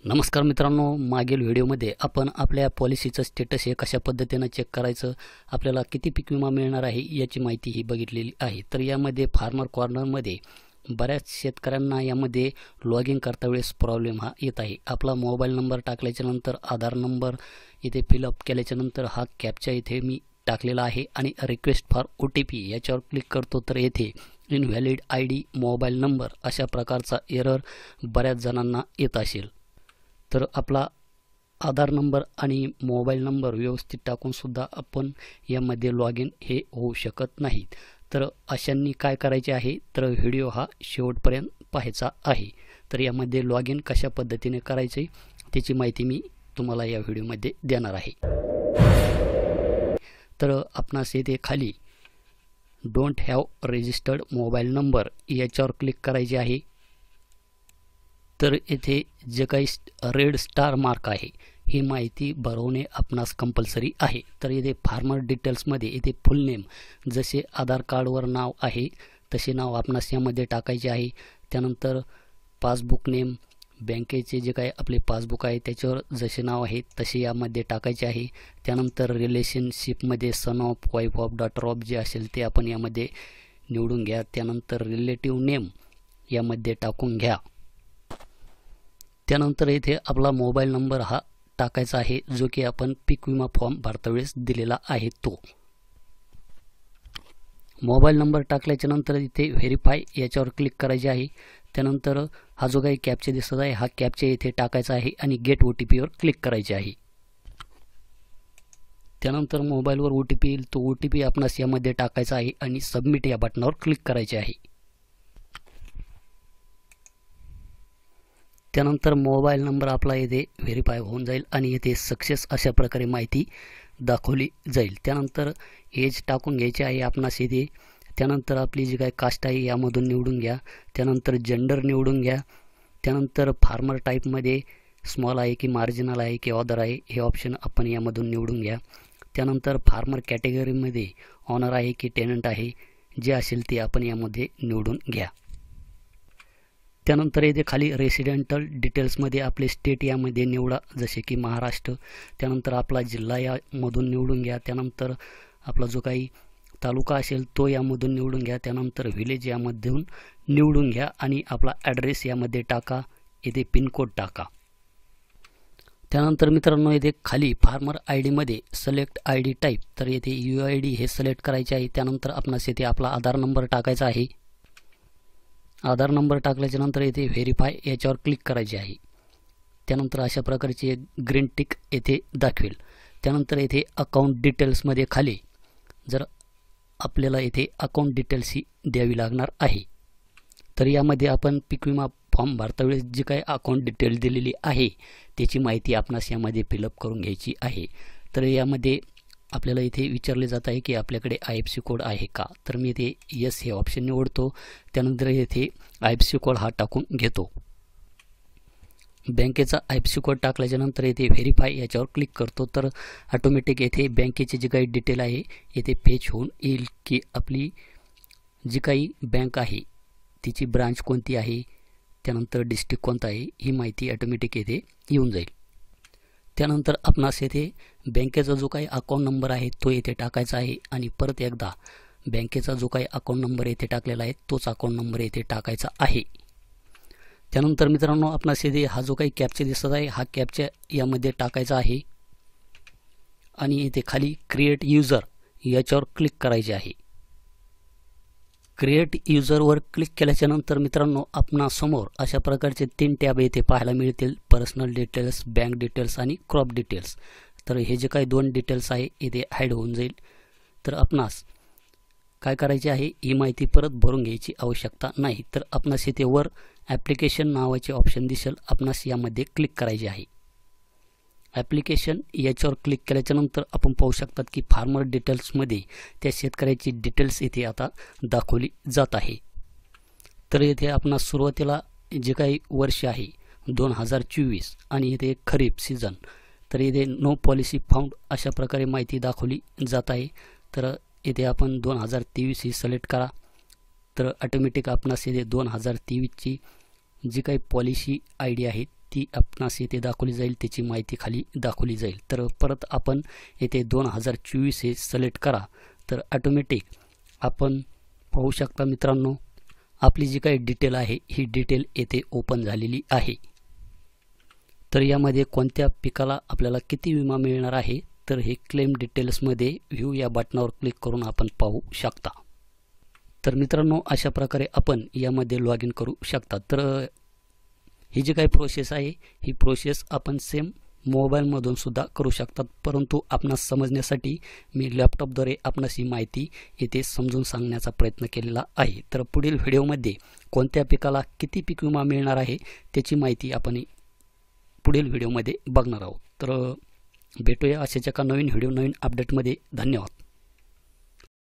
नमस्कार मित्रांनो, मागील व्हिडिओमध्ये आपण आपल्या पॉलिसीचं स्टेटस हे कशा पद्धतीने चेक करायचं, आपल्याला किती पीक विमा मिळणार आहे याची माहिती ही बघितलेली आहे। तर यामध्ये फार्मर कॉर्नरमध्ये बऱ्याच शेतकऱ्यांना यामध्ये लॉग इन करता वेळेस प्रॉब्लेम हा येत आहे। आपला मोबाईल नंबर टाकल्याच्या नंतर आधार नंबर इथे फिलअप केल्याच्या नंतर हा कॅप्चा इथे मी टाकलेला आहे आणि रिक्वेस्ट फॉर OTP याच्यावर क्लिक करतो तर येथे इनव्हॅलिड ID मोबाईल नंबर अशा प्रकारचा एरर बऱ्याच जणांना येत असेल। तर आपला आधार नंबर आणि मोबाईल नंबर व्यवस्थित टाकून सुद्धा आपण यामध्ये लॉग इन हे होऊ शकत नाही। तर अशांनी काय करायचे आहे, तर व्हिडिओ हा शेवटपर्यंत पाहायचा आहे। तर यामध्ये लॉग इन कशा पद्धतीने करायचे त्याची माहिती मी तुम्हाला या व्हिडिओमध्ये देणार आहे। तर आपणास येथे खाली don't have registered mobile number याच्यावर क्लिक करायचे आहे। तर येथे जे काही रेड स्टार मार्क आहे ही माहिती भरवणे आपणास कंपल्सरी आहे। तर येथे फार्मर डिटेल्समध्ये येथे फुल नेम जसे आधार कार्डवर नाव आहे तसे नाव आपणास यामध्ये टाकायचे आहे। त्यानंतर पासबुक नेम, बँकेचे जे काही आपले पासबुक आहे त्याच्यावर जसे नाव आहे तसे यामध्ये टाकायचे आहे। त्यानंतर रिलेशनशिपमध्ये son of, wife of, daughter of जे असेल ते आपण यामध्ये निवडून घ्या। त्यानंतर रिलेटिव्ह नेम यामध्ये टाकून घ्या। त्यानंतर इथे आपला मोबाईल नंबर हा टाकायचा आहे जो की आपण पीक विमा फॉर्म भरता वेळेस दिलेला आहे तो। मोबाईल नंबर टाकल्याच्या नंतर इथे व्हेरीफाय याच्यावर क्लिक करायचे आहे। त्यानंतर हा जो काही कॅप्चा दिसत आहे हा कॅप्चा इथे टाकायचा आहे आणि गेट OTP वर क्लिक करायचे आहे। त्यानंतर मोबाईलवर OTP येईल, तो OTP आपणास यामध्ये टाकायचा आहे आणि सबमिट या बटनावर क्लिक करायचे आहे। त्यानंतर मोबाईल नंबर आपला येथे व्हेरीफाय होऊन जाईल आणि येथे सक्सेस अशा प्रकारे माहिती दाखवली जाईल। त्यानंतर एज टाकून घ्यायचे आहे आपणास येथे। त्यानंतर आपली जी काही कास्ट आहे यामधून निवडून घ्या। त्यानंतर जेंडर निवडून घ्या। त्यानंतर फार्मर टाईपमध्ये स्मॉल आहे की मार्जिनल आहे की ऑदर आहे हे ऑप्शन आपण यामधून निवडून घ्या। त्यानंतर फार्मर कॅटेगरीमध्ये ऑनर आहे की टेनंट आहे जे असेल ते आपण यामध्ये निवडून घ्या। त्यानंतर येथे खाली रेसिडेंटल डिटेल्समध्ये आपले स्टेट यामध्ये निवडा जसे की महाराष्ट्र। त्यानंतर आपला जिल्हा यामधून निवडून घ्या। त्यानंतर आपला जो काही तालुका असेल तो यामधून निवडून घ्या। त्यानंतर व्हिलेज यामधून निवडून घ्या आणि आपला ॲड्रेस यामध्ये टाका, येथे पिनकोड टाका। त्यानंतर मित्रांनो येथे खाली फार्मर ID मध्ये सिलेक्ट ID टाईप, तर येथे UID हे सिलेक्ट करायचे आहे। त्यानंतर आपणास येथे आपला आधार नंबर टाकायचा आहे। आधार नंबर टाकल्याच्या नंतर येथे व्हेरीफाय याच्यावर क्लिक करायचे आहे। त्यानंतर अशा प्रकारचे ग्रीन टिक येथे दाखवेल। त्यानंतर येथे अकाउंट डिटेल्समध्ये खाली जर आपल्याला येथे अकाउंट डिटेल्स ही द्यावी लागणार आहे। तर यामध्ये आपण पीक विमा फॉर्म भरता वेळेस जी काही अकाउंट डिटेल दिलेली आहे त्याची माहिती आपणास यामध्ये फिलअप करून घ्यायची आहे। तर यामध्ये आपल्याला इथे विचारले जात आहे की आपल्याकडे IFSC कोड आहे का, तर मी इथे येस हे ऑप्शन निवडतो। त्यानंतर येथे IFSC कोड हा टाकून घेतो। बँकेचा IFSC कोड टाकल्याच्या नंतर येथे व्हेरीफाय याच्यावर क्लिक करतो तर ऑटोमॅटिक येथे बँकेचे जे काही डिटेल आहे येथे फेच होऊन येईल की आपली जी काही बँक आहे तिची ब्रांच कोणती आहे, त्यानंतर डिस्ट्रिक्ट कोणता आहे ही माहिती ऑटोमॅटिक येथे येऊन जाईल। त्यानंतर आपणास येथे बँकेचा जो काही अकाउंट नंबर आहे तो येथे टाकायचा आहे आणि परत एकदा बँकेचा जो काही अकाउंट नंबर येथे टाकलेला आहे तोच अकाउंट नंबर येथे टाकायचा आहे। त्यानंतर मित्रांनो आपणास येथे हा जो काही कॅप्चा दिसत आहे हा कॅप्चा यामध्ये टाकायचा आहे आणि येथे खाली क्रिएट युजर याच्यावर क्लिक करायचे आहे। क्रिएट युजरवर क्लिक केल्याच्या नंतर मित्रांनो आपणासमोर अशा प्रकारचे 3 टॅब येथे पाहायला मिळतील, पर्सनल डिटेल्स, बँक डिटेल्स आणि क्रॉप डिटेल्स। तर हे जे काही 2 डिटेल्स आहे इथे हाईड होऊन जाईल। तर आपणास काय करायचे आहे, ही माहिती परत भरून घ्यायची आवश्यकता नाही। तर आपणास इथे वर ॲप्लिकेशन नावाचे ऑप्शन दिसेल, आपणास यामध्ये क्लिक करायचे आहे। ॲप्लिकेशन याच्यावर क्लिक केल्याच्या नंतर आपण पाहू शकतात की फार्मर डिटेल्समध्ये त्या शेतकऱ्याची डिटेल्स इथे आता दाखवली जात आहे। तर येथे आपणास सुरुवातीला जे काही वर्ष आहे 2024 आणि इथे खरीप सीझन, तर इथे नो पॉलिसी फाउंड अशा प्रकारे माहिती दाखवली जात आहे। तर येथे आपण 2023 ही सिलेक्ट करा। तर ऑटोमॅटिक आपणास येथे 2023 ची जी काही पॉलिसी ID आहे ती आपणास येथे दाखवली जाईल, त्याची माहिती खाली दाखवली जाईल। तर परत आपण येथे 2024 हे सिलेक्ट करा, तर ऑटोमॅटिक आपण पाहू शकता मित्रांनो, आपली जी काही डिटेल आहे ही डिटेल येथे ओपन झालेली आहे। तर यामध्ये कोणत्या पिकाला आपल्याला किती विमा मिळणार आहे, तर हे क्लेम डिटेल्समध्ये व्ह्यू या बटनावर क्लिक करून आपण पाहू शकता। तर मित्रांनो, अशा प्रकारे आपण यामध्ये लॉग इन करू शकता। तर ही जी काही प्रोसेस आहे ही प्रोसेस आपण सेम मोबाईलमधून सुद्धा करू शकतात, परंतु आपणास समजण्यासाठी मी लॅपटॉपद्वारे आपणास ही माहिती येथे समजून सांगण्याचा प्रयत्न केलेला आहे। तर पुढील व्हिडिओमध्ये कोणत्या पिकाला किती पीक विमा मिळणार आहे त्याची माहिती आपण पुढील व्हिडिओमध्ये बघणार आहोत। तर भेटूया अशाच एका नवीन व्हिडिओ नवीन अपडेटमध्ये। धन्यवाद।